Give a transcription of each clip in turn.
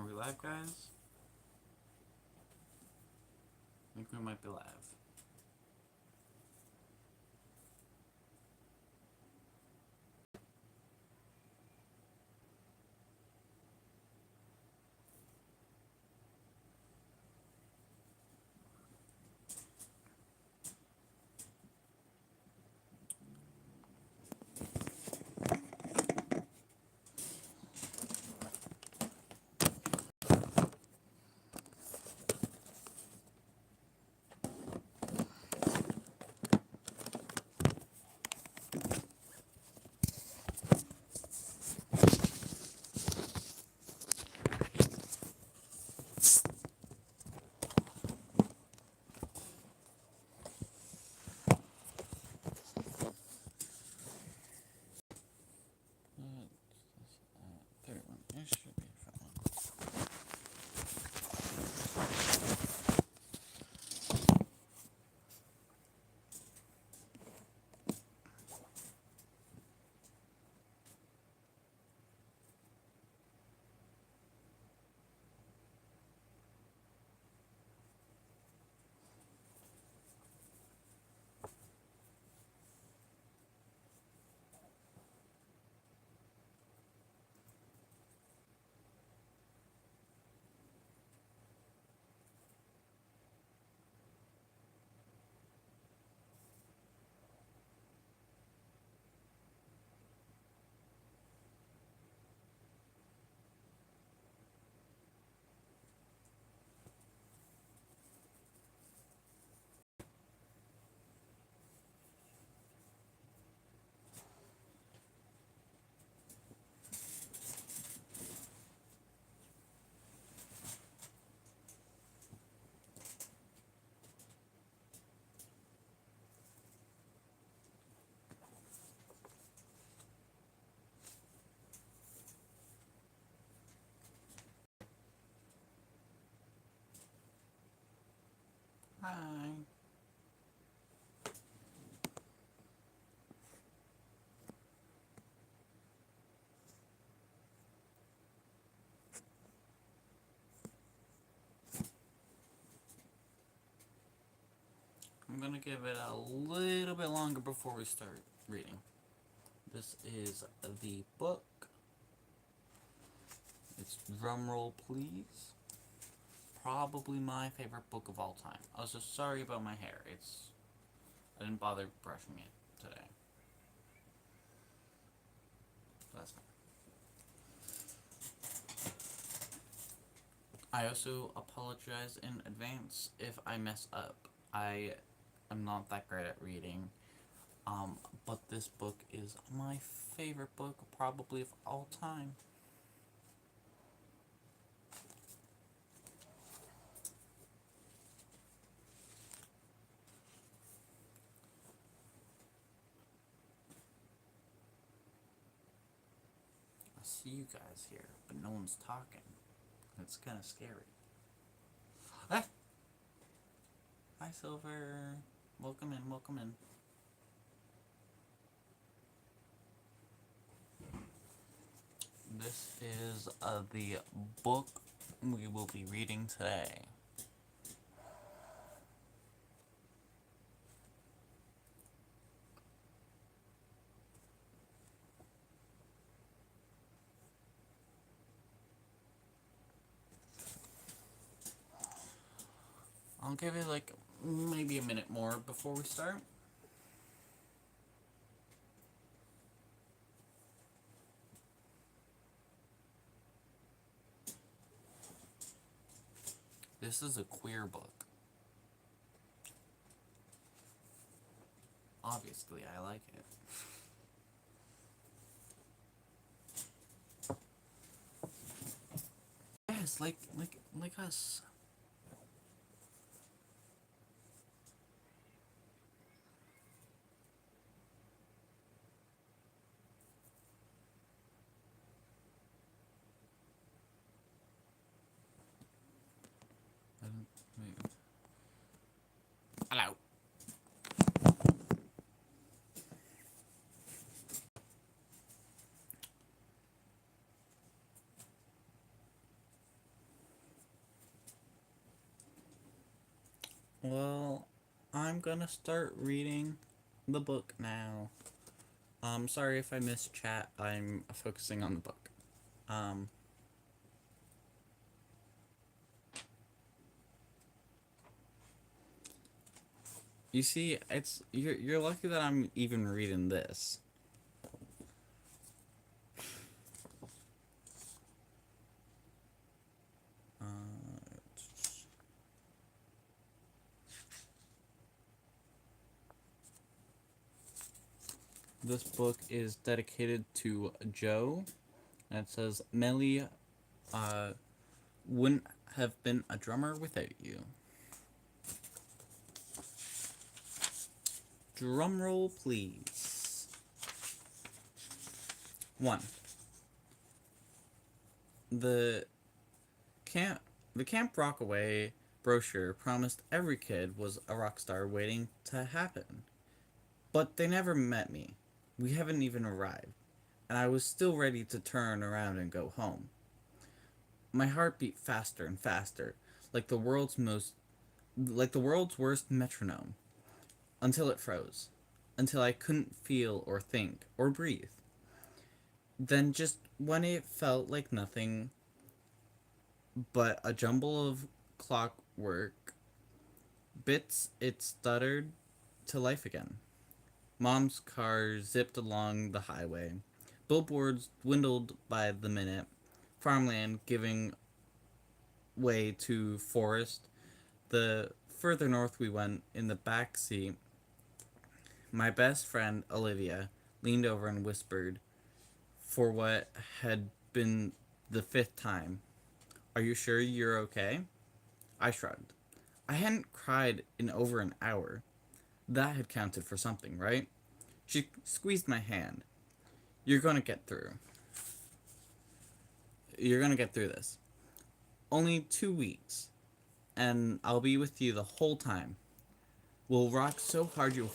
Are we live, guys? I think we might be live. Third one. It should be fine. Hi. I'm gonna give it a little bit longer before we start reading. This is the book. It's drumroll, please. Probably my favorite book of all time. Also, sorry about my hair. I didn't bother brushing it today. That's fine. I also apologize in advance if I mess up. I am not that great at reading. But this book is my favorite book probably of all time. I see you guys here, but no one's talking. It's kind of scary. Ah! Hi, Silver. Welcome in, welcome in. This is the book we will be reading today. I'll give it like maybe a minute more before we start. This is a queer book. Obviously, I like it. Yes, like us. Wait. Hello. Well, I'm gonna start reading the book now. Sorry if I missed chat. I'm focusing on the book. Um, you see, you're lucky that I'm even reading this. Uh, this book is dedicated to Joe, and it says Melly, uh, wouldn't have been a drummer without you. Drum roll, please. 1. The camp the Camp Rockaway brochure promised every kid was a rock star waiting to happen. But they never met me. We haven't even arrived, and I was still ready to turn around and go home. My heart beat faster and faster, like the world's worst metronome, until it froze, until I couldn't feel or think or breathe. Then just when it felt like nothing but a jumble of clockwork bits, it stuttered to life again. Mom's car zipped along the highway. Billboards dwindled by the minute. Farmland giving way to forest. The further north we went, in the back seat, my best friend, Olivia, leaned over and whispered, for what had been the 5th time, "Are you sure you're okay?" I shrugged. I hadn't cried in over an hour. That had counted for something, right? She squeezed my hand. You're gonna get through. You're gonna get through this. Only 2 weeks, and I'll be with you the whole time. We'll rock so hard you'll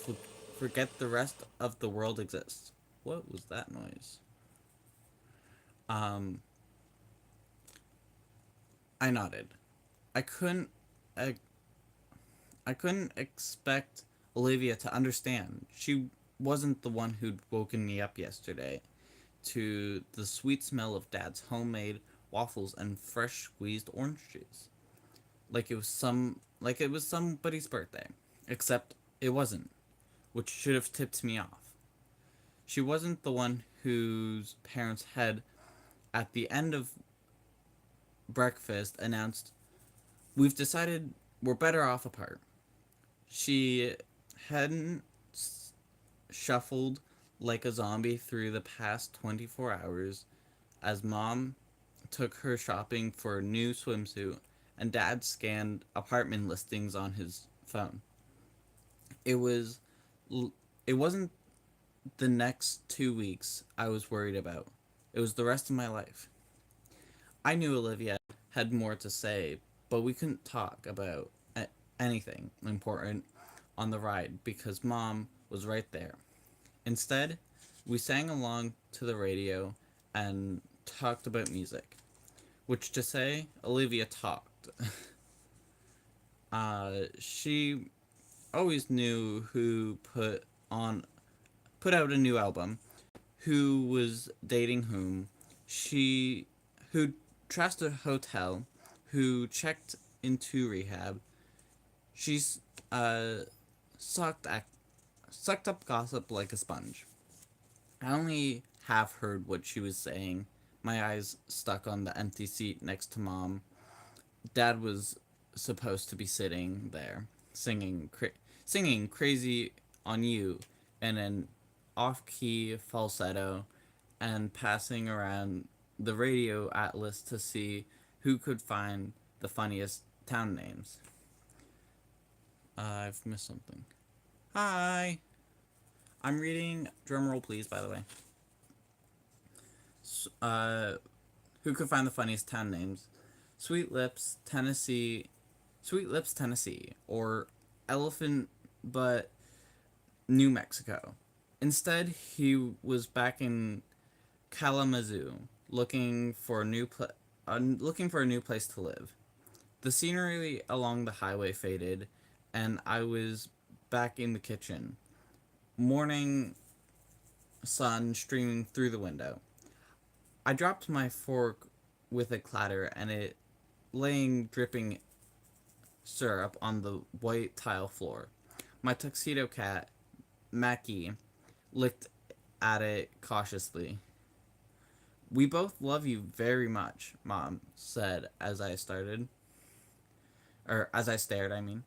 forget the rest of the world exists. What was that noise? Um, I nodded. I couldn't. I, I couldn't expect Olivia to understand. She wasn't the one who'd woken me up yesterday to the sweet smell of Dad's homemade waffles and fresh squeezed orange juice. Like it was somebody's birthday. Except it wasn't, which should have tipped me off. She wasn't the one whose parents had, at the end of breakfast, announced, "We've decided we're better off apart." She hadn't shuffled like a zombie through the past 24 hours as Mom took her shopping for a new swimsuit and Dad scanned apartment listings on his phone. It was it wasn't the next 2 weeks I was worried about. It was the rest of my life. I knew Olivia had more to say, but we couldn't talk about anything important on the ride because Mom was right there. Instead, we sang along to the radio and talked about music, which to say, Olivia talked. She always knew who put out a new album, who was dating whom, who trashed a hotel, who checked into rehab. She's sucked sucked up gossip like a sponge. I only half heard what she was saying, my eyes stuck on the empty seat next to Mom. Dad was supposed to be sitting there, singing "Crazy on You" in an off-key falsetto, and passing around the radio atlas to see who could find the funniest town names. I've missed something. Hi! I'm reading, drumroll please, by the way. Uh, who could find the funniest town names? Sweet Lips, Tennessee, Sweet Lips, Tennessee, or Elephant Butt, New Mexico. Instead, he was back in Kalamazoo, looking for a new place to live. The scenery along the highway faded, and I was back in the kitchen. Morning sun streaming through the window. I dropped my fork with a clatter and it laying dripping syrup on the white tile floor. My tuxedo cat, Mackie, licked at it cautiously. We both love you very much, Mom said as I stared, I mean.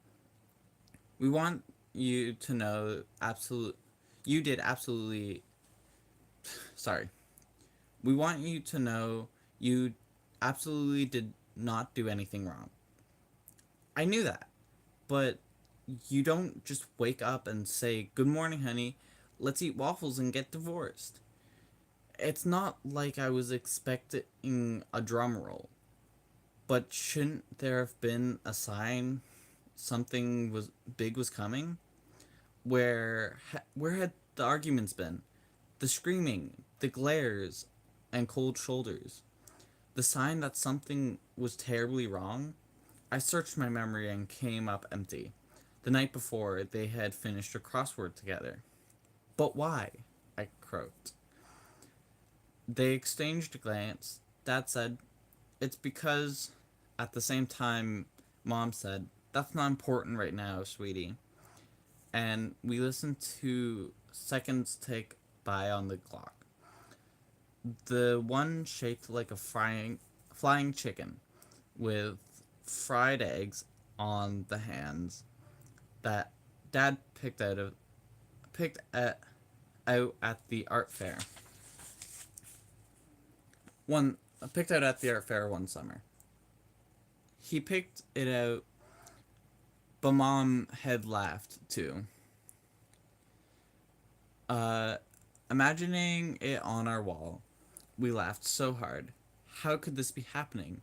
We want you to know you did absolutely, sorry. We want you to know you absolutely did not do anything wrong. I knew that, but you don't just wake up and say, "Good morning, honey. Let's eat waffles and get divorced." It's not like I was expecting a drum roll, but shouldn't there have been a sign something was big was coming? Where had the arguments been? The screaming, the glares, and cold shoulders. The sign that something was terribly wrong? I searched my memory and came up empty. The night before, they had finished a crossword together. But why? I croaked. They exchanged a glance. Dad said, "It's because," at the same time, Mom said, "That's not important right now, sweetie." And we listened to seconds tick by on the clock. The one shaped like a flying chicken with fried eggs on the hands that Dad picked at the art fair. One picked out at the art fair one summer. He picked it out, but Mom had laughed too. Uh, Imagining it on our wall, we laughed so hard. How could this be happening?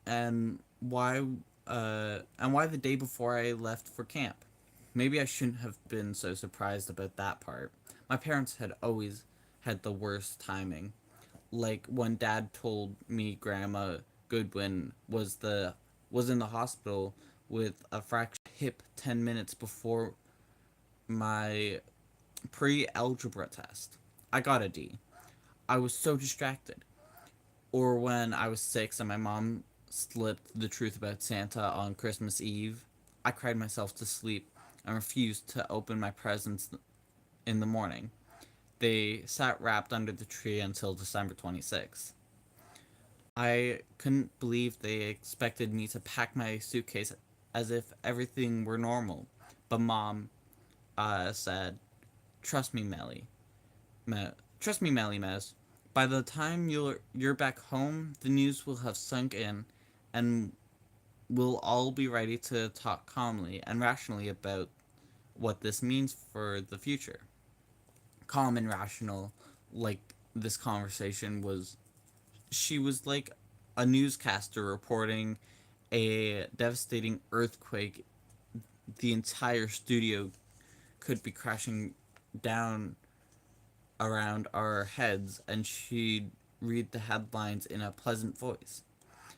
And why the day before I left for camp? Maybe I shouldn't have been so surprised about that part. My parents had always had the worst timing. Like when Dad told me Grandma Goodwin was in the hospital with a fractured hip 10 minutes before my pre-algebra test. I got a D. I was so distracted. Or when I was 6 and my mom slipped the truth about Santa on Christmas Eve, I cried myself to sleep and refused to open my presents in the morning. They sat wrapped under the tree until December 26th. I couldn't believe they expected me to pack my suitcase as if everything were normal. But Mom said, "Trust me, Trust me, Melly Mouse. By the time you're back home, the news will have sunk in, and we'll all be ready to talk calmly and rationally about what this means for the future." Calm and rational, like this conversation was. She was like a newscaster reporting a devastating earthquake. The entire studio could be crashing down around our heads, and she'd read the headlines in a pleasant voice,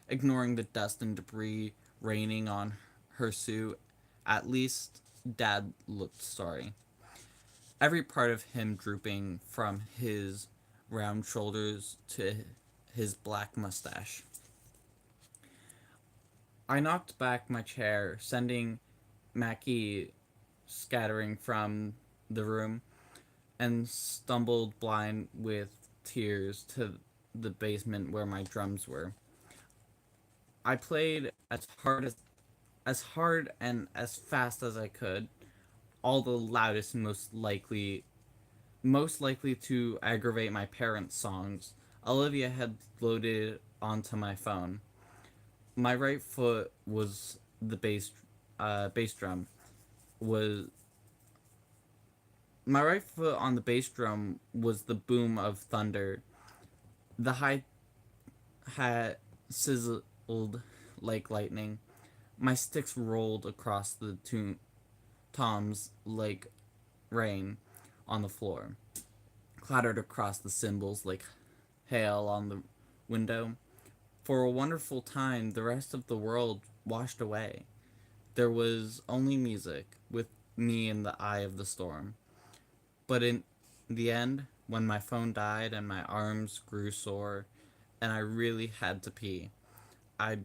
ignoring the dust and debris raining on her suit. At least Dad looked sorry, every part of him drooping from his round shoulders to his black mustache. I knocked back my chair, sending Mackie scattering from the room, and stumbled blind with tears to the basement where my drums were. I played as hard and as fast as I could, all the loudest and most likely to aggravate my parents' songs Olivia had loaded onto my phone. My right foot was the bass drum was my right foot on the bass drum was the boom of thunder. The hi hat sizzled like lightning. My sticks rolled across the toms like rain on the floor, clattered across the cymbals like hail on the window. For a wonderful time, the rest of the world washed away. There was only music, with me in the eye of the storm. But in the end, when my phone died and my arms grew sore, and I really had to pee, I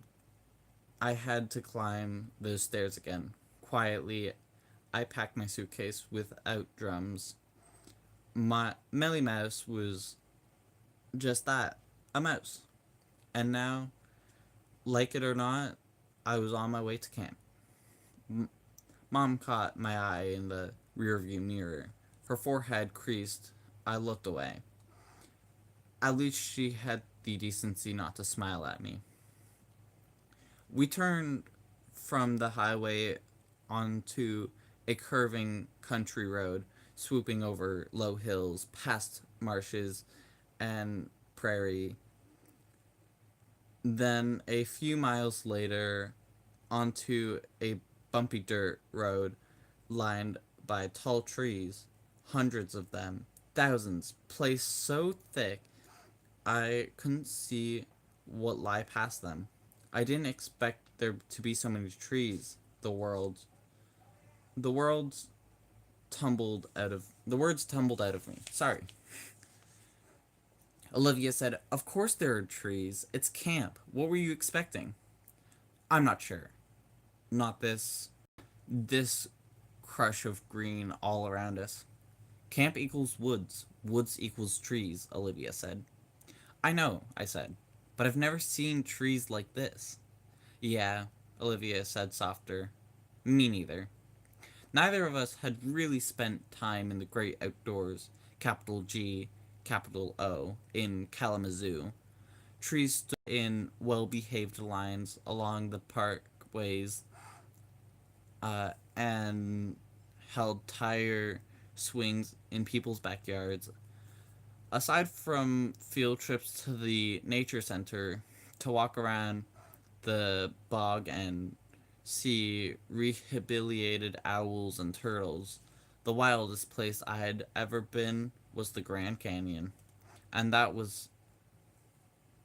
I had to climb those stairs again. Quietly, I packed my suitcase without drums. My Melly Mouse was just that, a mouse. And now, like it or not, I was on my way to camp. Mom caught my eye in the rearview mirror. Her forehead creased. I looked away. At least she had the decency not to smile at me. We turned from the highway onto a curving country road, swooping over low hills, past marshes and prairie. Then, a few miles later, onto a bumpy dirt road lined by tall trees, hundreds of them, thousands, placed so thick I couldn't see what lay past them. I didn't expect there to be so many trees. The world's the words tumbled out of me. Sorry. Olivia said, "Of course there are trees. It's camp. What were you expecting?" "I'm not sure. Not this crush of green all around us." "Camp equals woods. Woods equals trees," Olivia said. "I know," I said, "but I've never seen trees like this." "Yeah," Olivia said softer. "Me neither." Neither of us had really spent time in the great outdoors, capital G, capital O, in Kalamazoo. Trees stood in well-behaved lines along the parkways and held tire swings in people's backyards. Aside from field trips to the nature center to walk around the bog and see rehabilitated owls and turtles, the wildest place I had ever been was the Grand Canyon. And that was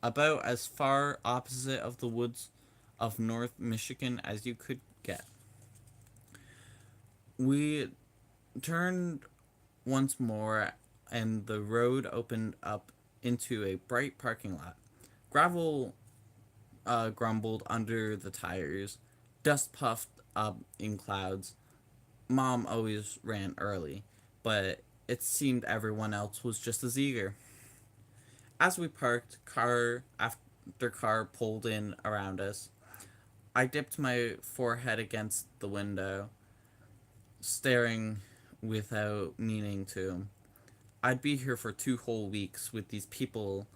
about as far opposite of the woods of North Michigan as you could get. We turned once more, and the road opened up into a bright parking lot. Gravel grumbled under the tires. Dust puffed up in clouds. Mom always ran early, but it seemed everyone else was just as eager. As we parked, car after car pulled in around us. I dipped my forehead against the window, staring without meaning to. I'd be here for 2 whole weeks with these people,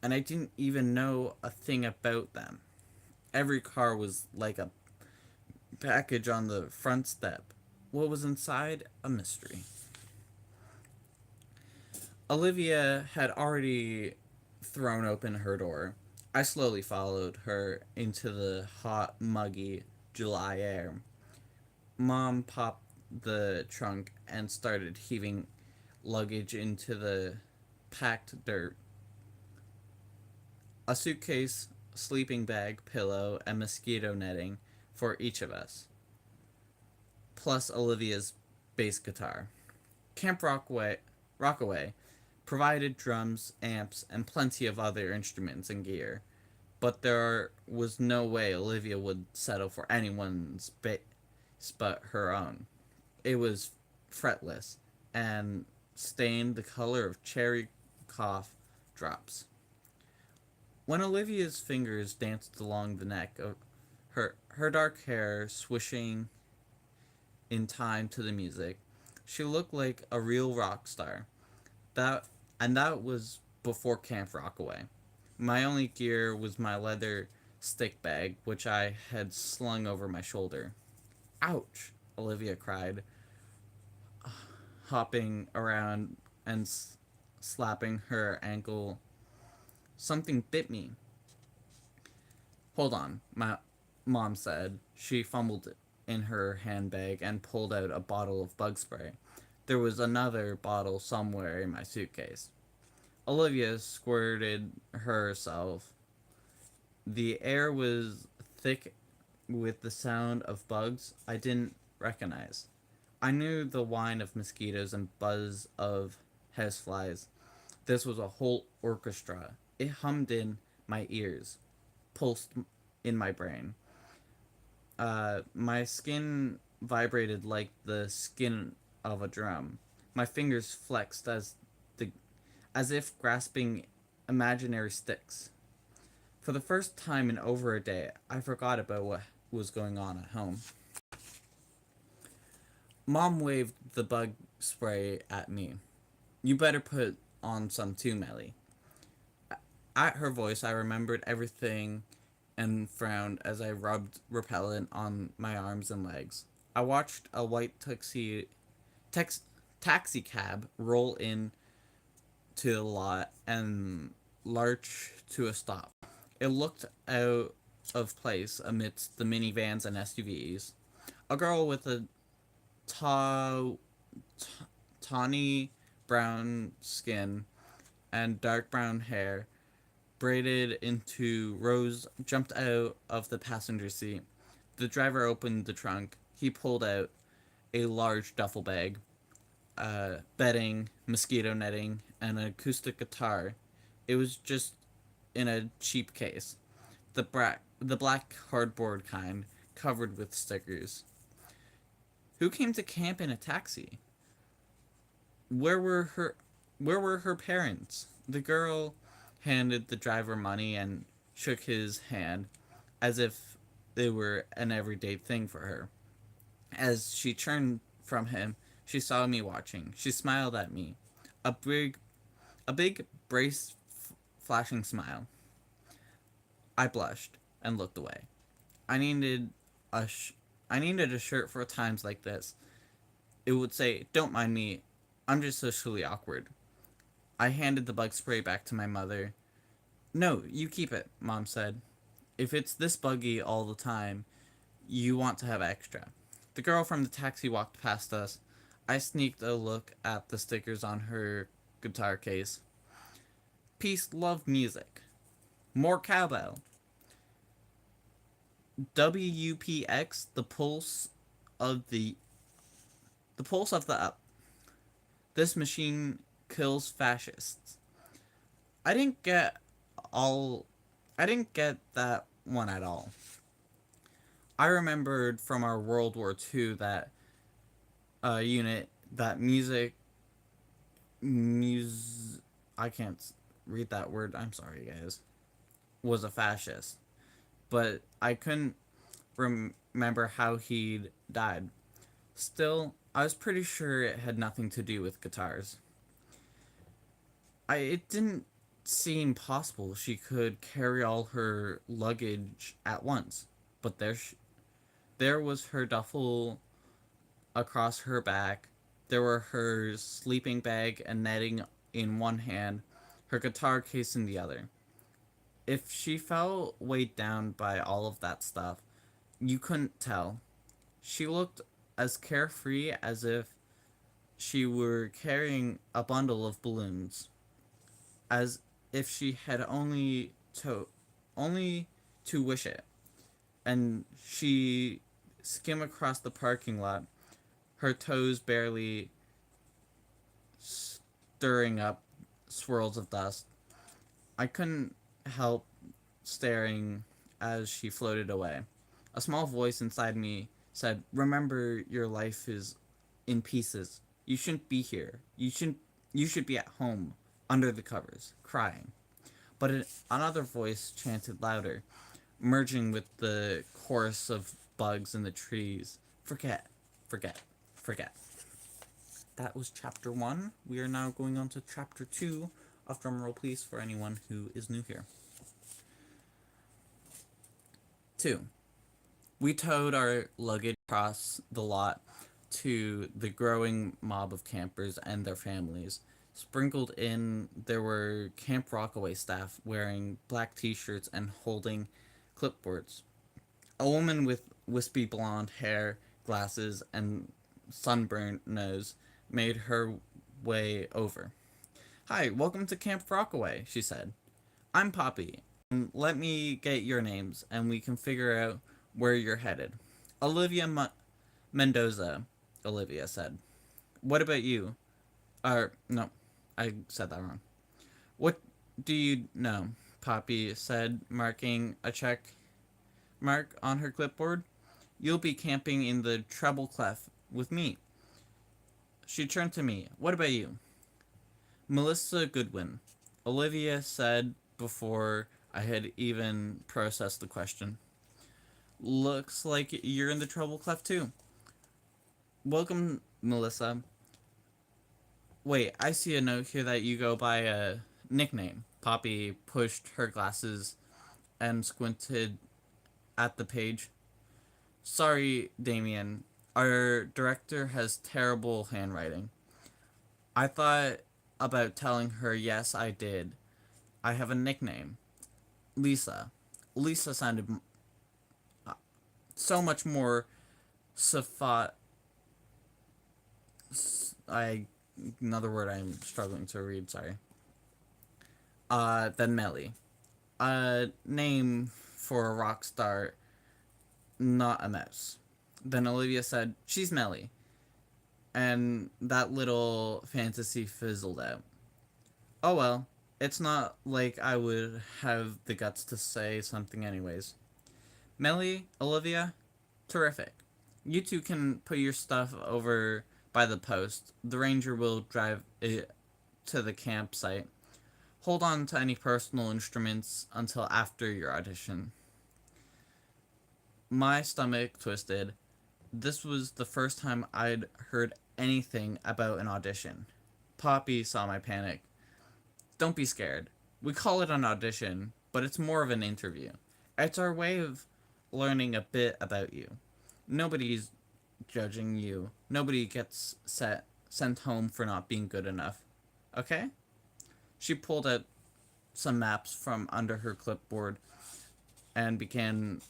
and I didn't even know a thing about them. Every car was like a package on the front step. What was inside? A mystery. Olivia had already thrown open her door. I slowly followed her into the hot, muggy July air. Mom popped the trunk and started heaving luggage into the packed dirt. A suitcase, sleeping bag, pillow, and mosquito netting for each of us, plus Olivia's bass guitar. Camp Rockaway provided drums, amps, and plenty of other instruments and gear, but there was no way Olivia would settle for anyone's bass but her own. It was fretless and stained the color of cherry cough drops. When Olivia's fingers danced along the neck of her dark hair swishing in time to the music, she looked like a real rock star. That was before Camp Rockaway. My only gear was my leather stick bag, which I had slung over my shoulder. "Ouch!" Olivia cried, hopping around and slapping her ankle. "Something bit me." "Hold on," my mom said. She fumbled in her handbag and pulled out a bottle of bug spray. There was another bottle somewhere in my suitcase. Olivia squirted herself. The air was thick with the sound of bugs I didn't recognize. I knew the whine of mosquitoes and buzz of houseflies. This was a whole orchestra. It hummed in my ears, pulsed in my brain. My skin vibrated like the skin of a drum. My fingers flexed the as if grasping imaginary sticks. For the first time in over a day, I forgot about what was going on at home. Mom waved the bug spray at me. You better put on some too, Melly. At her voice, I remembered everything and frowned as I rubbed repellent on my arms and legs. I watched a white tex, taxi cab roll in to the lot and lurch to a stop. It looked out of place amidst the minivans and SUVs. A girl with a ta- tawny brown skin and dark brown hair braided into rows jumped out of the passenger seat. The driver opened the trunk. He pulled out a large duffel bag, bedding, mosquito netting, and an acoustic guitar. It was just in a cheap case. The black cardboard kind, covered with stickers. Who came to camp in a taxi? Where were her where were her parents? The girl handed the driver money and shook his hand as if they were an everyday thing for her. As she turned from him, she saw me watching. She smiled at me. A big a big brace flashing smile. I blushed and looked away. I needed a sh- I needed a shirt for times like this. It would say, "Don't mind me. I'm just socially awkward." I handed the bug spray back to my mother. "No, you keep it," Mom said. "If it's this buggy all the time, you want to have extra." The girl from the taxi walked past us. I sneaked a look at the stickers on her guitar case. Peace, love, music. More cowbell. WPX, of the the pulse of the up. This machine kills fascists. I didn't get all I didn't get that one at all. I remembered from our World War II that unit that mus I can't read that word. I'm sorry, guys. Was a fascist, but I couldn't remember how he'd died. Still, I was pretty sure it had nothing to do with guitars. It didn't seem possible she could carry all her luggage at once, but there was her duffel across her back. There were her sleeping bag and netting in one hand, her guitar case in the other. If she felt weighed down by all of that stuff, you couldn't tell. She looked as carefree as if she were carrying a bundle of balloons, as if she had only to wish it. And she skimmed across the parking lot, her toes barely stirring up swirls of dust. I couldn't help staring as she floated away. A small voice inside me said, "Remember, your life is in pieces. You shouldn't be here. You should be at home, under the covers, crying." But another voice chanted louder, merging with the chorus of bugs in the trees. "Forget, forget, forget." That was chapter 1. We are now going on to chapter 2 of drumroll please for anyone who is new here. 2. We towed our luggage across the lot to the growing mob of campers and their families. Sprinkled in, there were Camp Rockaway staff wearing black t-shirts and holding clipboards. A woman with wispy blonde hair, glasses, and sunburned nose made her way over. "Hi, welcome to Camp Rockaway," she said. "I'm Poppy, and let me get your names, and we can figure out where you're headed. Olivia Mendoza, Olivia said. What about you? No, I said that wrong. What do you know? Poppy said, marking a check mark on her clipboard. You'll be camping in the treble clef with me. She turned to me. What about you? Melissa Goodwin. Olivia said before I had even processed the question. Looks like you're in the treble clef too. Welcome, Melissa. Wait, I see a note here that you go by a nickname. Poppy pushed her glasses and squinted at the page. Sorry, Damien. Our director has terrible handwriting. I thought about telling her yes, I did. I have a nickname. Lisa. Lisa sounded so much more sophi- I another word I'm struggling to read, sorry. Than Melly. A name for a rock star, not a mouse. Then Olivia said, she's Melly. And that little fantasy fizzled out. Oh well, it's not like I would have the guts to say something anyways. Melly, Olivia, terrific. You two can put your stuff over by the post. The ranger will drive it to the campsite. Hold on to any personal instruments until after your audition. My stomach twisted. This was the first time I'd heard anything about an audition. Poppy saw my panic. Don't be scared. We call it an audition, but it's more of an interview. It's our way of learning a bit about you. Nobody's judging you. Nobody gets sent home for not being good enough. Okay? She pulled out some maps from under her clipboard and began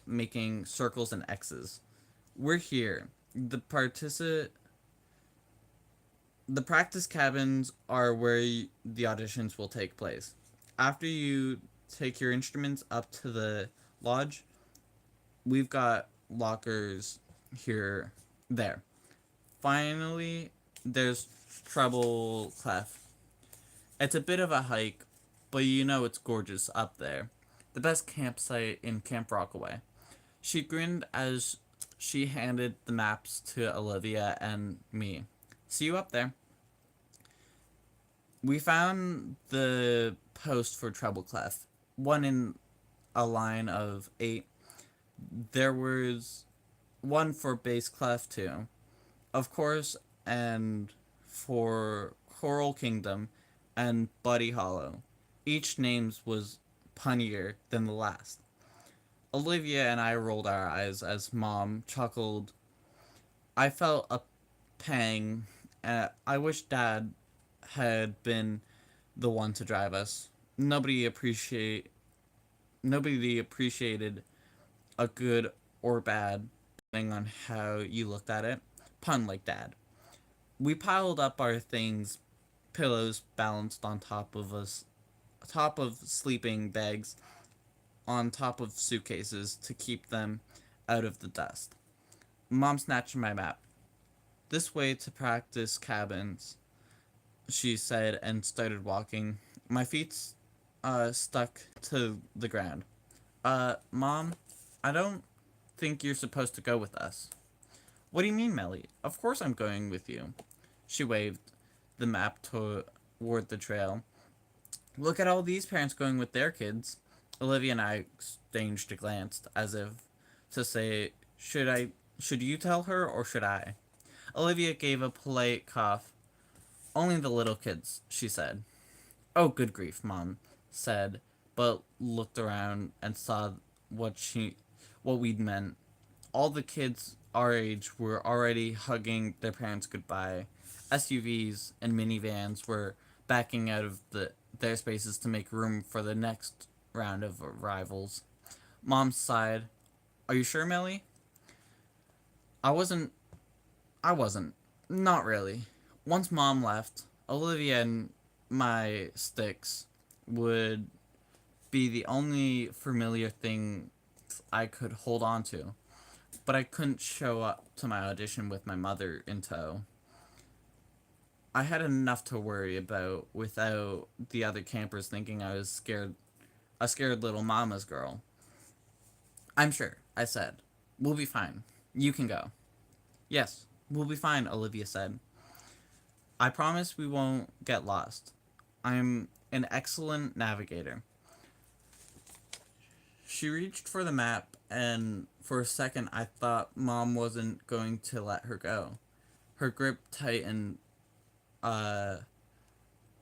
making circles and X's. We're here. The practice cabins are where the auditions will take place. After you take your instruments up to the lodge, we've got lockers there. Finally, there's Treble Clef. It's a bit of a hike, but you know it's gorgeous up there. The best campsite in Camp Rockaway. She grinned as she handed the maps to Olivia and me. See you up there. We found the post for Treble Clef. One in a line of 8. There was one for Bass Clef too. Of course, and for Coral Kingdom and Buddy Hollow. Each names was punnier than the last. Olivia and I rolled our eyes as Mom chuckled. I felt a pang. I wish Dad had been the one to drive us. Nobody appreciated a good or bad, depending on how you looked at it, pun like Dad. We piled up our things, pillows balanced on top of sleeping bags, on top of suitcases to keep them out of the dust. Mom snatched my map. This way to practice cabins, she said, and started walking. My feet stuck to the ground. Mom, I don't think you're supposed to go with us. What do you mean, Melly? Of course I'm going with you. She waved the map toward the trail. Look at all these parents going with their kids. Olivia and I exchanged a glance, as if to say, should you tell her, or should I? Olivia gave a polite cough. Only the little kids, she said. Oh, good grief, Mom said, but looked around and saw what we'd meant. All the kids our age were already hugging their parents goodbye. SUVs and minivans were backing out of their spaces to make room for the next round of arrivals. Mom sighed. Are you sure, Melly? I wasn't. Not really. Once Mom left, Olivia and my sticks would be the only familiar thing things I could hold on to, but I couldn't show up to my audition with my mother in tow. I had enough to worry about without the other campers thinking I was a scared little mama's girl. I'm sure, I said. We'll be fine. You can go. Yes, we'll be fine, Olivia said. I promise we won't get lost. I'm an excellent navigator. She reached for the map, and for a second I thought Mom wasn't going to let her go. Her grip tightened, uh,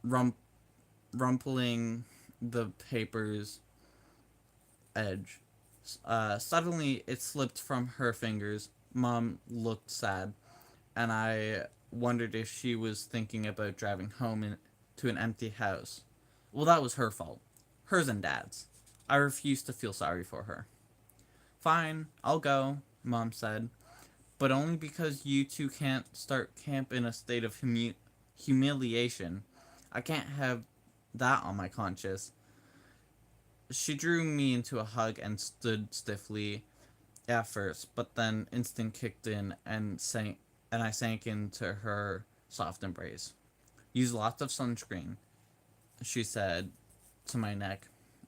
rump- rumpling the paper's edge. Suddenly, it slipped from her fingers. Mom looked sad, and I wondered if she was thinking about driving to an empty house. Well, that was her fault. Hers and Dad's. I refused to feel sorry for her. Fine, I'll go, Mom said, but only because you two can't start camp in a state of humiliation. I can't have that on my conscience. She drew me into a hug and stood stiffly at first, but then instinct kicked in and I sank into her soft embrace. Use lots of sunscreen, she said to my neck.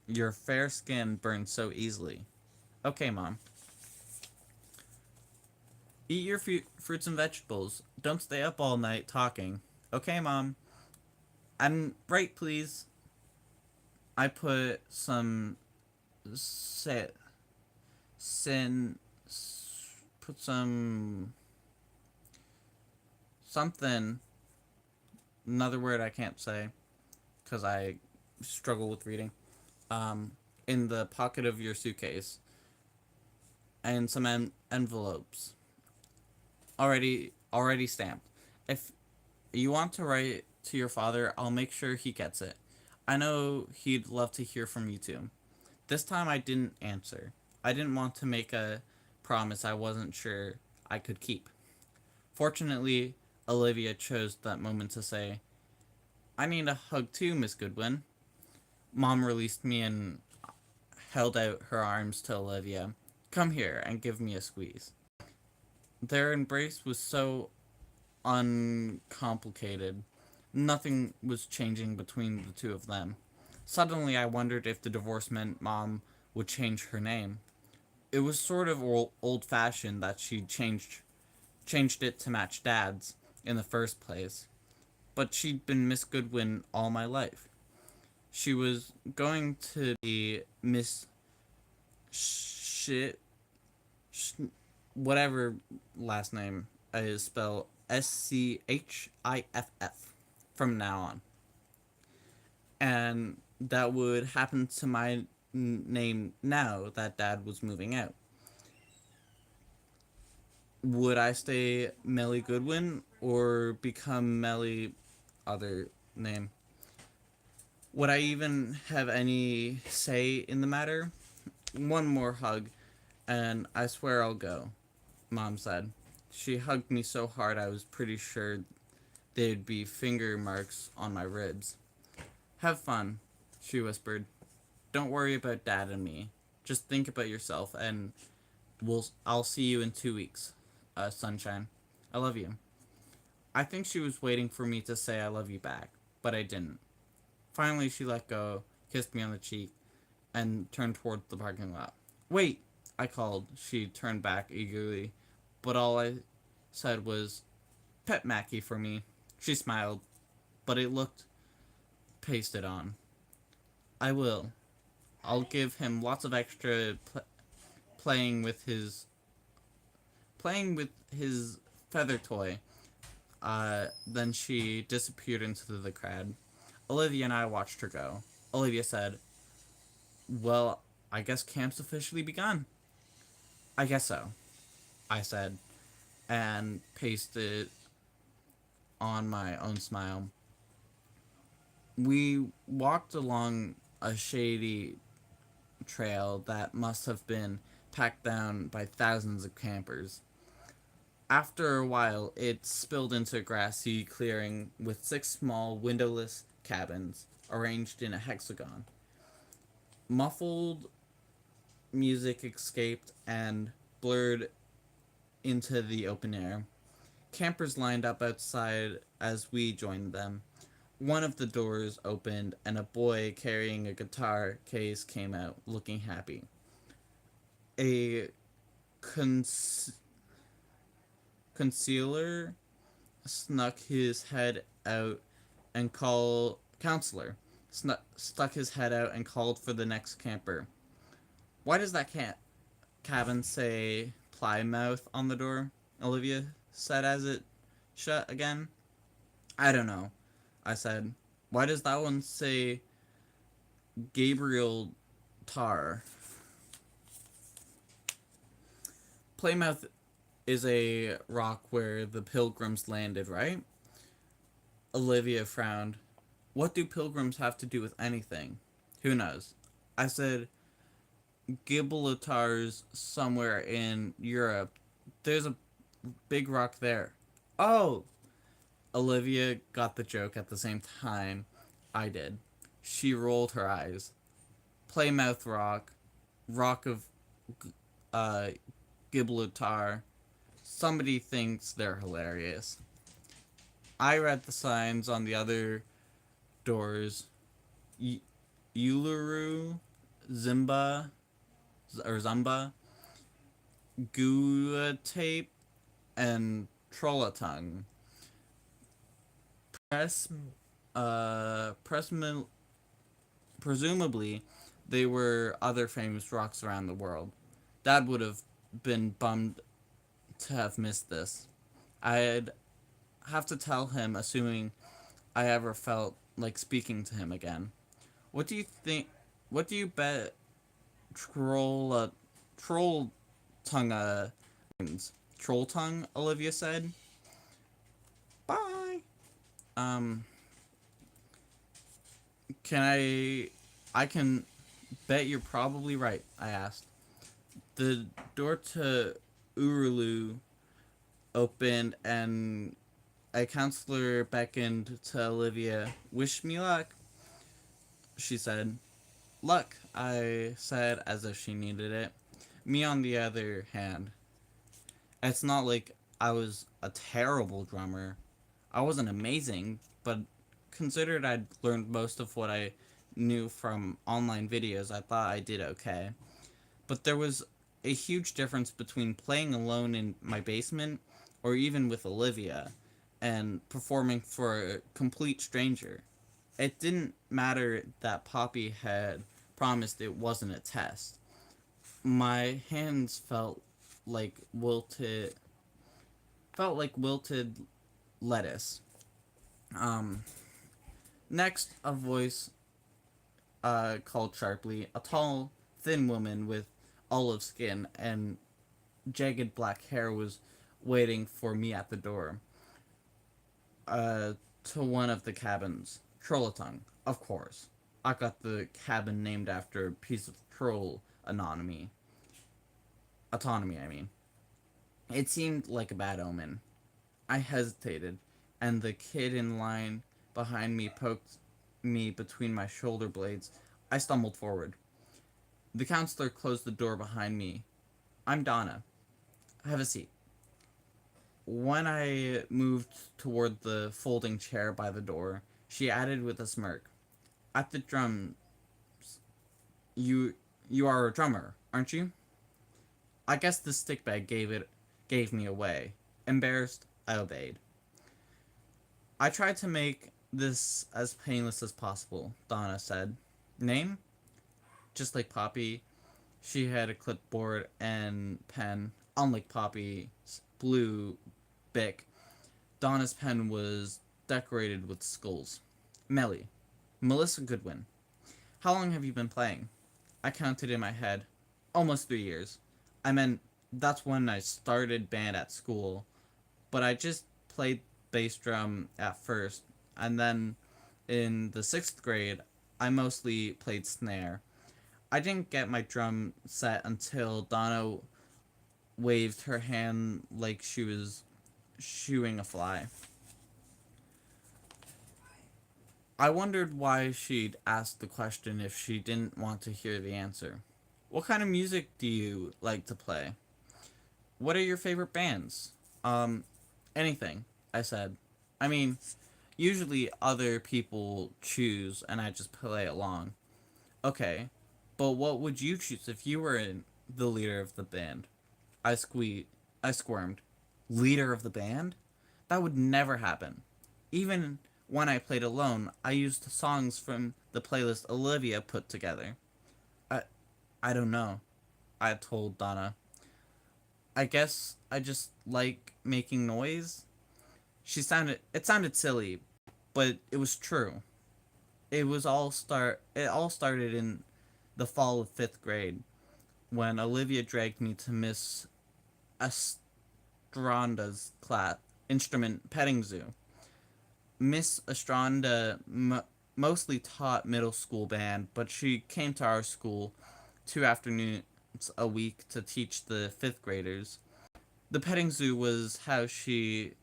Your fair skin burns so easily. Okay, Mom. Eat your fruits and vegetables. Don't stay up all night talking. Okay, Mom. And right, please. I put some sin put some something, another word I can't say because I struggle with reading, in the pocket of your suitcase, and some envelopes already stamped. If you want to write to your father, I'll make sure he gets it. I know he'd love to hear from you too. This time I didn't answer. I didn't want to make a promise I wasn't sure I could keep. Fortunately, Olivia chose that moment to say, I need a hug too, Miss Goodwin. Mom released me and held out her arms to Olivia. Come here and give me a squeeze. Their embrace was so uncomplicated. Nothing was changing between the two of them. Suddenly, I wondered if the divorce meant Mom would change her name. It was sort of old-fashioned that she changed it to match Dad's in the first place. But she'd been Miss Goodwin all my life. She was going to be Miss Shit, whatever last name is spelled Schiff from now on. And that would happen to my name now that Dad was moving out. Would I stay Melly Goodwin or become Melly other name? Would I even have any say in the matter? One more hug, and I swear I'll go, Mom said. She hugged me so hard I was pretty sure there'd be finger marks on my ribs. Have fun, she whispered. Don't worry about Dad and me. Just think about yourself, and I'll see you in 2 weeks, sunshine. I love you. I think she was waiting for me to say I love you back, but I didn't. Finally, she let go, kissed me on the cheek, and turned toward the parking lot. Wait, I called. She turned back eagerly, but all I said was, Pet Mackie for me. She smiled, but it looked pasted on. I will. I'll give him lots of extra playing with his feather toy. Then she disappeared into the crowd. Olivia and I watched her go. Olivia said, Well, I guess camp's officially begun. I guess so, I said, and pasted on my own smile. We walked along a shady trail that must have been packed down by thousands of campers. After a while, it spilled into a grassy clearing with 6 small, windowless cabins arranged in a hexagon. Muffled music escaped and blurred into the open air. Campers lined up outside as we joined them. One of the doors opened and a boy carrying a guitar case came out, looking happy. A cons- concealer snuck his head out and called stuck his head out and called for the next camper. Why does that cabin say Plymouth on the door? Olivia said as it shut again. I don't know, I said. Why does that one say Gabriel Tar? Plymouth is a rock where the pilgrims landed, right? Olivia frowned. What do pilgrims have to do with anything? Who knows? I said, Gibraltar's somewhere in Europe. There's a big rock there. Oh! Olivia got the joke at the same time I did. She rolled her eyes. Plymouth Rock, Rock of uh, Gibraltar. Somebody thinks they're hilarious. I read the signs on the other doors. Uluru, Zimba, or Zumba, Guatape, and Trollatung. Press, presumably, they were other famous rocks around the world. Dad would have been bummed to have missed this. I'd have to tell him, assuming I ever felt like speaking to him again. What do you think? What do you bet troll tongue means? Troll tongue, Olivia said. Bye. Um, I can bet you're probably right, I asked. The door to Urulu opened and a counselor beckoned to Olivia. Wish me luck, she said. Luck, I said as if she needed it. Me, on the other hand, it's not like I was a terrible drummer. I wasn't amazing, but considered I'd learned most of what I knew from online videos, I thought I did okay. But there was a huge difference between playing alone in my basement, or even with Olivia, and performing for a complete stranger. It didn't matter that Poppy had promised it wasn't a test. My hands like wilted wilted lettuce. Um, Next, a voice called sharply. A tall, thin woman with olive skin and jagged black hair was waiting for me at the door. To one of the cabins. Trollatung, of course. I got the cabin named after a piece of troll autonomy, I mean. It seemed like a bad omen. I hesitated, and the kid in line behind me poked me between my shoulder blades. I stumbled forward. The counselor closed the door behind me. I'm Donna. Have a seat. When I moved toward the folding chair by the door, she added with a smirk, At the drums, you are a drummer, aren't you? I guess the stick bag gave me away. Embarrassed, I obeyed. I tried to make this as painless as possible, Donna said. Name? Just like Poppy, she had a clipboard and pen. Unlike Poppy's blue Bic, Donna's pen was decorated with skulls. Melly. Melissa Goodwin. How long have you been playing? I counted in my head. Almost 3 years. I meant, that's when I started band at school. But I just played bass drum at first. And then in the 6th grade, I mostly played snare. I didn't get my drum set until Donna waved her hand like she was shooing a fly. I wondered why she'd asked the question if she didn't want to hear the answer. What kind of music do you like to play? What are your favorite bands? Um, anything, I said. I mean, usually other people choose and I just play along. Okay, but what would you choose if you were the leader of the band? I squeaked. I squirmed. Leader of the band? That would never happen. Even when I played alone, I used songs from the playlist Olivia put together. I I don't know, I told Donna. I guess I just like making noise. It sounded silly, but it was true. It all started in the fall of 5th grade when Olivia dragged me to Miss Estranda's class instrument petting zoo. Miss Estranda mostly taught middle school band, but she came to our school 2 afternoons a week to teach the 5th graders. The petting zoo was how she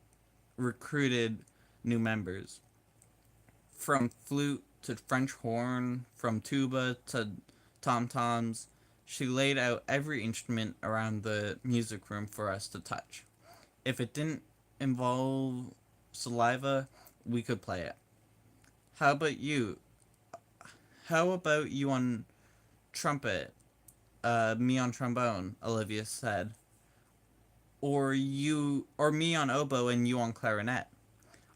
recruited new members. From flute to French horn, from tuba to tom toms, she laid out every instrument around the music room for us to touch. If it didn't involve saliva, we could play it. How about you? How about you on trumpet? Me on trombone, Olivia said. Or me on oboe and you on clarinet.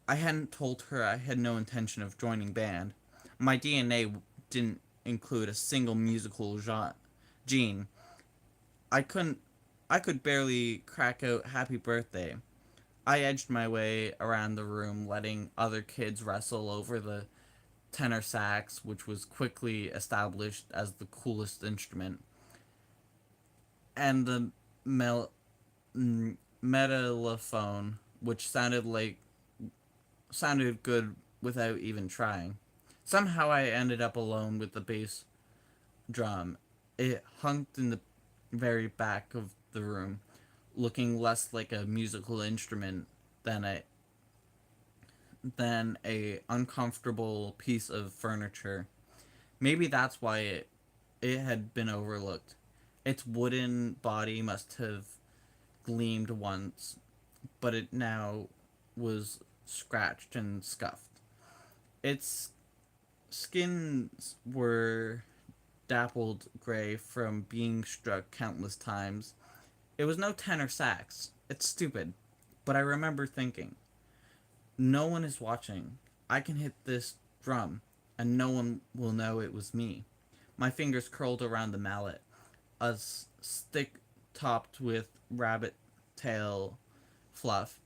I hadn't told her I had no intention of joining band. My DNA didn't include a single musical gene. I couldn't. I could barely crack out "Happy Birthday." I edged my way around the room, letting other kids wrestle over the tenor sax, which was quickly established as the coolest instrument, and the metallophone, which sounded good without even trying. Somehow I ended up alone with the bass drum. It hung in the very back of the room, looking less like a musical instrument than a uncomfortable piece of furniture. Maybe that's why it had been overlooked. Its wooden body must have gleamed once, but it now was scratched and scuffed. Its skins were dappled gray from being struck countless times. It was no tenor sax. It's stupid. But I remember thinking, no one is watching. I can hit this drum, and no one will know it was me. My fingers curled around the mallet, a stick topped with rabbit tail fluff.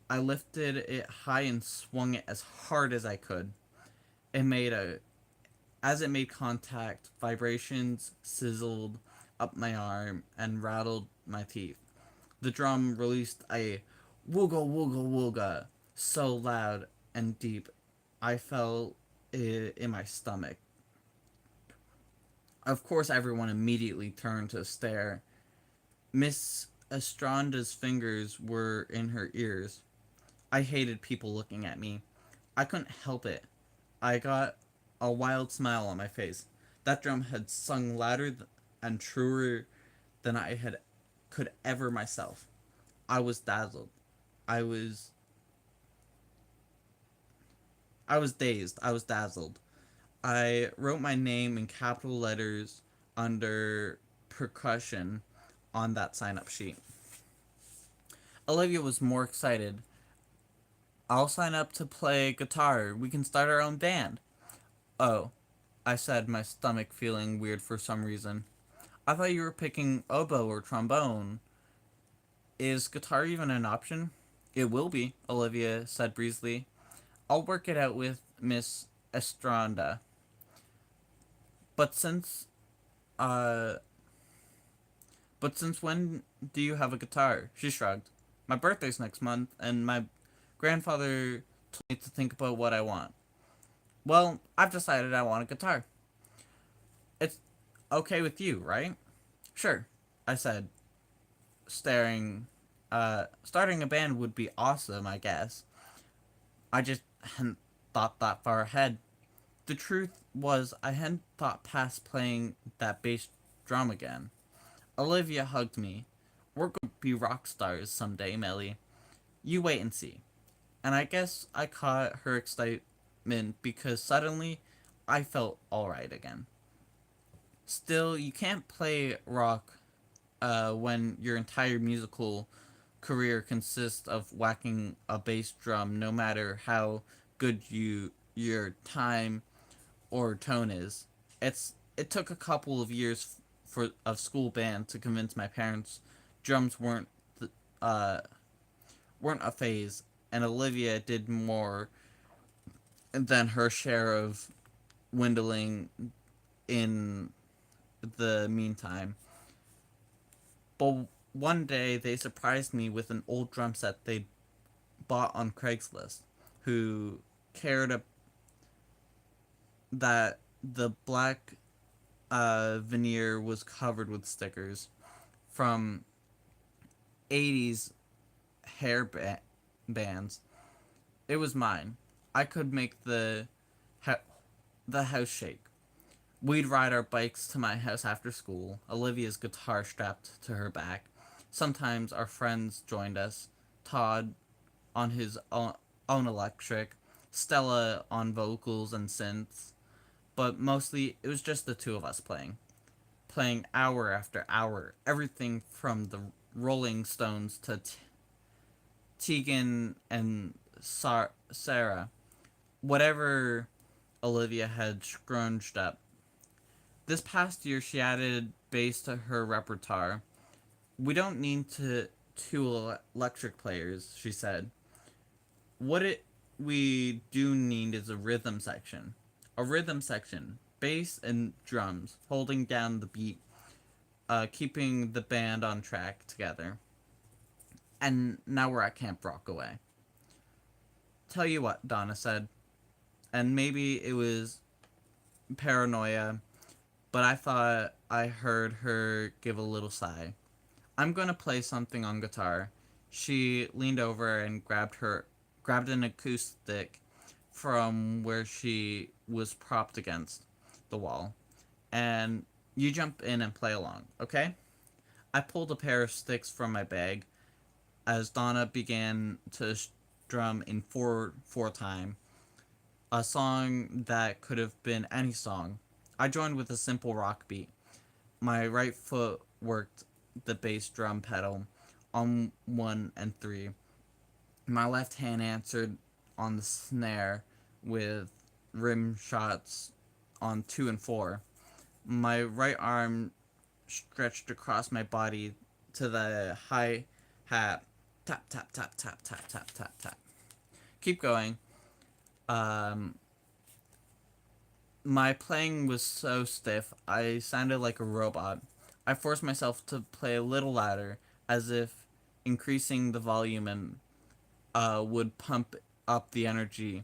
I lifted it high and swung it as hard as I could. It made a As it made contact, vibrations sizzled up my arm and rattled my teeth. The drum released a wooga wooga wooga so loud and deep I felt it in my stomach. Of course, everyone immediately turned to stare. Miss Estranda's fingers were in her ears. I hated people looking at me. I couldn't help it. I got a wild smile on my face. That drum had sung louder and truer than I had could ever myself. I was dazzled. I was I was dazed. I was dazzled. I wrote my name in capital letters under percussion on that sign up sheet. Olivia was more excited. I'll sign up to play guitar. We can start our own band. Oh, I said, my stomach feeling weird for some reason. I thought you were picking oboe or trombone. Is guitar even an option? It will be, Olivia said breezily. I'll work it out with Miss Estranda. But since uh but since when do you have a guitar? She shrugged. My birthday's next month and my grandfather told me to think about what I want. Well, I've decided I want a guitar. It's okay with you, right? Sure, I said, staring. Starting a band would be awesome, I guess. I just hadn't thought that far ahead. The truth was, I hadn't thought past playing that bass drum again. Olivia hugged me. We're going to be rock stars someday, Melly. You wait and see. And I guess I caught her excitement because suddenly I felt alright again. Still, you can't play rock when your entire musical career consists of whacking a bass drum, no matter how good your time or tone is. It took a couple of years for of school band to convince my parents drums uh weren't a phase, and Olivia did more than her share of dwindling in the meantime. But one day they surprised me with an old drum set they bought on Craigslist, who cared that the black veneer was covered with stickers from 80s bands. It was mine. I could make the house shake. We'd ride our bikes to my house after school, Olivia's guitar strapped to her back. Sometimes our friends joined us, Todd on his own electric, Stella on vocals and synths, but mostly it was just the two of us playing hour after hour, everything from the Rolling Stones to Tegan and Sarah, whatever Olivia had scrounged up. This past year, she added bass to her repertoire. We don't need two electric players, she said. What we do need is a rhythm section. A rhythm section, bass and drums, holding down the beat, keeping the band on track together. And now we're at Camp Rockaway. Tell you what, Donna said, and maybe it was paranoia, but I thought I heard her give a little sigh. I'm gonna play something on guitar. She leaned over and grabbed an acoustic from where she was propped against the wall. And you jump in and play along, okay? I pulled a pair of sticks from my bag as Donna began to drum in 4/4 time, a song that could have been any song. I joined with a simple rock beat. My right foot worked the bass drum pedal on 1 and 3. My left hand answered on the snare with rim shots on 2 and 4. My right arm stretched across my body to the hi hat. Tap, tap, tap, tap, tap, tap, tap, tap. Keep going. Um, my playing was so stiff, I sounded like a robot. I forced myself to play a little louder, as if increasing the volume and would pump up the energy.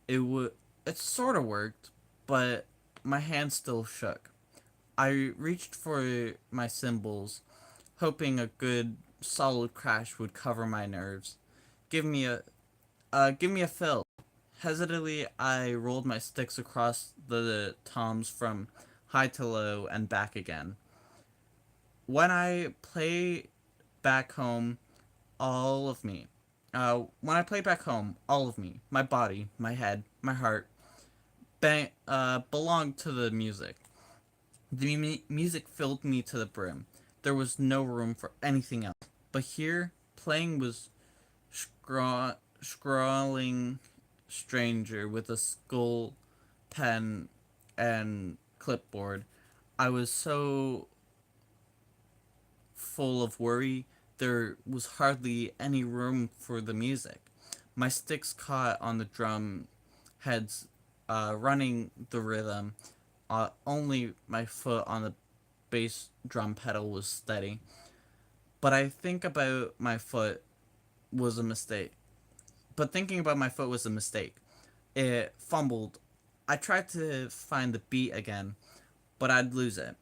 It sort of worked, but my hands still shook. I reached for my cymbals, hoping a good solid crash would cover my nerves. Give me a give me a fill. Hesitantly, I rolled my sticks across the toms from high to low and back again. When I play back home, all of me. When I play back home, all of me, my body, my head, my heart, belonged to the music. The music filled me to the brim. There was no room for anything else. But here, playing was scrawling stranger with a skull pen and clipboard. I was so full of worry, there was hardly any room for the music. My sticks caught on the drum heads, running the rhythm. Only my foot on the bass drum pedal was steady. But I think about my foot was a mistake. But thinking about my foot was a mistake. It fumbled. I tried to find the beat again, but I'd lose it.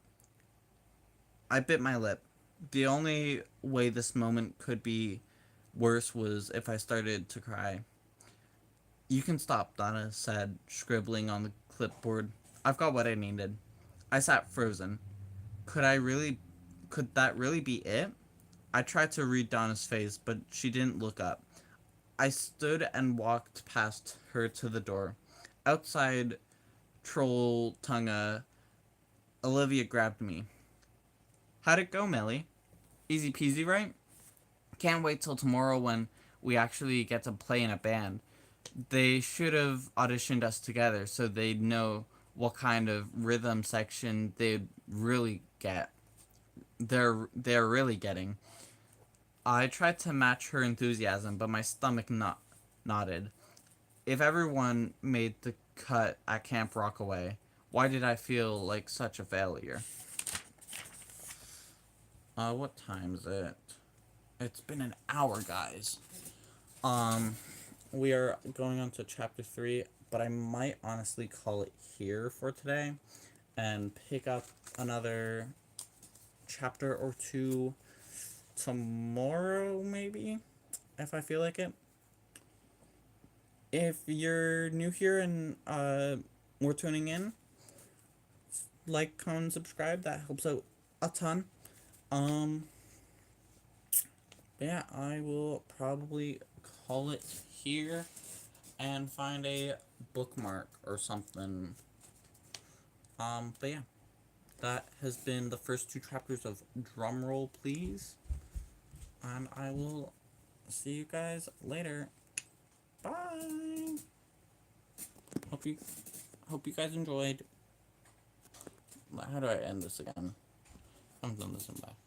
I bit my lip. The only way this moment could be worse was if I started to cry. You can stop, Donna said, scribbling on the clipboard. I've got what I needed. I sat frozen. Could I really could that really be it? I tried to read Donna's face, but she didn't look up. I stood and walked past her to the door. Outside Troll Tunga, Olivia grabbed me. How'd it go, Millie? Easy peasy, right? Can't wait till tomorrow when we actually get to play in a band. They should have auditioned us together so they'd know what kind of rhythm section they'd really get. They're really getting. I tried to match her enthusiasm, but my stomach nodded. If everyone made the cut at Camp Rockaway, why did I feel like such a failure? What time is it? It's been an hour, guys. Um, we are going on to chapter 3, but I might honestly call it here for today and pick up another chapter or two tomorrow, maybe, if I feel like it. If you're new here and we're tuning in, like, comment, subscribe. That helps out a ton. Um, yeah, I will probably call it here and find a bookmark or something. But yeah, that has been the first two chapters of Drumroll, Please. And I will see you guys later. Bye. Hope you hope you guys enjoyed. How do I end this again? I haven't done this in back.